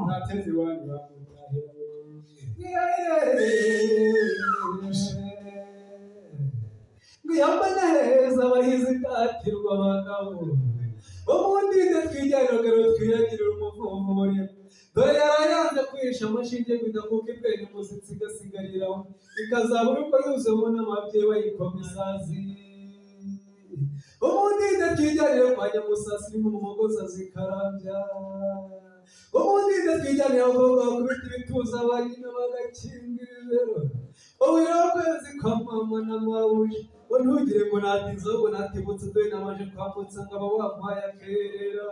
nateze wani bamutahira ngiyambana heza abahizi katirwa abagabo ubundi twijyanagaro twiyagirira umuvumuri dore yarayanze kwisha amashinge kudakuka ibwenge umusitsi igasigariraho ikazabura uko yuzemo n'amabyeyi bayikoma isazi ubundi twijyanire kwa nyamusasi iri mu mugozi zikarambya ubundi twijyanire abakobwa bakubita ibituza abanyina bagakinga ibibero ubwira kwezi kwa mama na mawuji ngo ntugire ngo natinze ahubwo natibutse dore namaje kwambutsa ngo aba wampaye akerera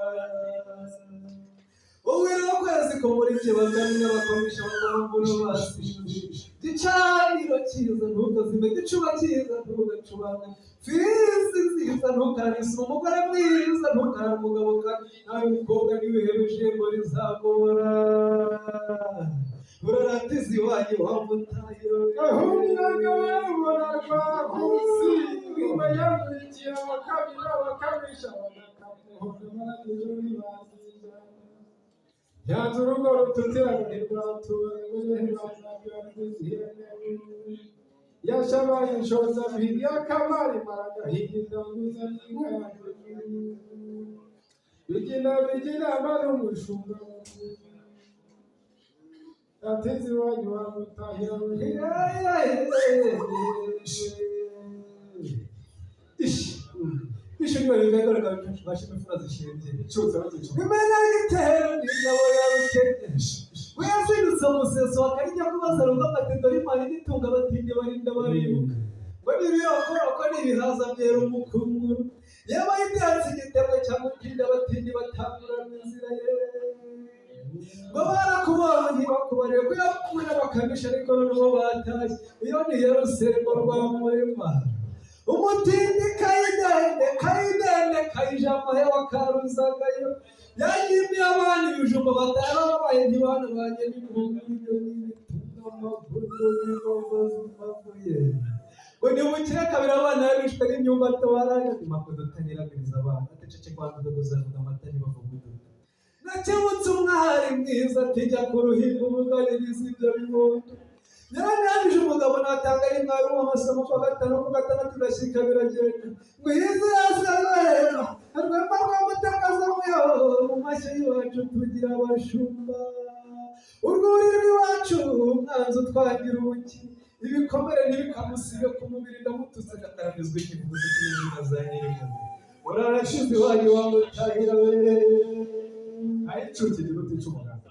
ubwira kwezi ko muri cye bagamye bakomisha bakambura basinzi gicaniro cyiza ntugazime gicuba cyiza ntugacubana fizi nziza ntukarisuma umugore mwiza ntukara umugabo kandi nawe mukobwa ntiwihebeje ngo rizagora uraratiza iwanyu wamutayo ahuriraga barabona rwakusi ngwima yamurikira bakabira bakabisha bakamuhonda maradiyo nibazija yanze urugo rututiranye rwatura yashabaye inshoza mpiri y'akabari maragahiga indanguza n'inkangu bigina mari umushumba nateze iwanyu wamutahira ishuri barigagaraga bashime fura zishinze icyutse bagicuka imena y'igitero n'ingabo yarukene weyazindutse umuseso akarya kubaza rugo amatedo y'imari n'itunga batinde barinda baribuka ngo n'ibirokoko n'ibihaza byera umukunguru yaba yitatse igitego cyangwa utinda batinde batangurana inzira ye ngo barakubonye ntibakubariye ko yakumwe bakamisha ariko noneho batashye iyo ni Yerusalemu rwa murima umutindi kayidende kayijama hewa karuzagayo yanyimye abana ibijumba batara babaye ntibana banye n'ibihumbi ibyo n'ibitunga amavudo n'ingombo zimavuye ngo nimukire kabiri abana yabishwe n'imyumbati baranya nimakudutaniragiriza abana atecece kwanduza guzavuga amata nibavuga nakebutse umwari mwiza atijya ku ruhimbi umuganiriza ibyo bibondo yaranyandije umugabo natanga ari mwari w'amasomo kwa gatanu ku gatandatu gashyika biragenda ngo hize yasagarera arwema rwamutakaza muyobo mu mashyi y'iwacu tugira abashumba urwuri rw'iwacu umwanzi utwagira ubuki ibikomere ntibikamusige ku mubiri ndamututse agataramizwa ikivuguto cy'inyandiko za nyir'ingabo urarashize iwanyu wamutahira we ayicutse igihugu cy'umuganda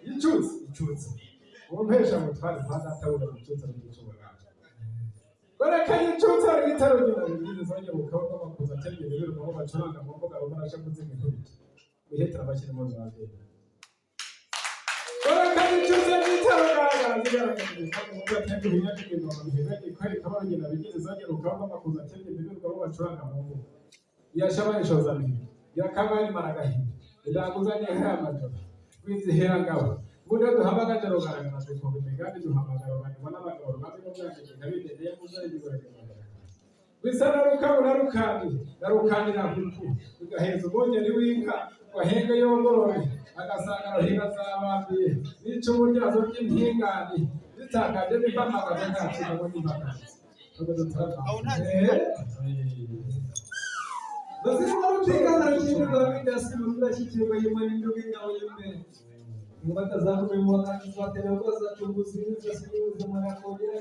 icutse umpesha mutware ntazatawura icutse cy'umuganda bareka icutse ari bitaro nyina bigize zonye bukaho bamakuza cyangwa ibiro mu bacuranga mu mbuga barasha kuzimya ikubita bihetera abakiri mu Rwanda bareka icutse bitaro garagaza kandi mu gatenge binyakije mu bihe kwari kabara nyina bigize zonye bukaho bamakuza cyangwa ibiro mu bacuranga mu mbuga yashaba inshoza bibi yakabari maragahi ndaguzanye hamajo kwizihera ngabo buda duhamagaje rogaragara ko bimegandi duhamagara abantu n'abagabo bazi ko byandike kabide yamuzaye bigoranye bisana narukandira hutu ugaheza ubonye riwinka wahenge yongorore agasanga rohira zabambiye nico buryazo by'impingani bitakaje bivamagaje ngacika ngo nibaka Basirwa rutegana rukindi rwabindi asimura shikirwa yimani ndugi ngawe yimbe ngubata zakume mwaka kiswatera kwa za chunguzi za siku za mara kongera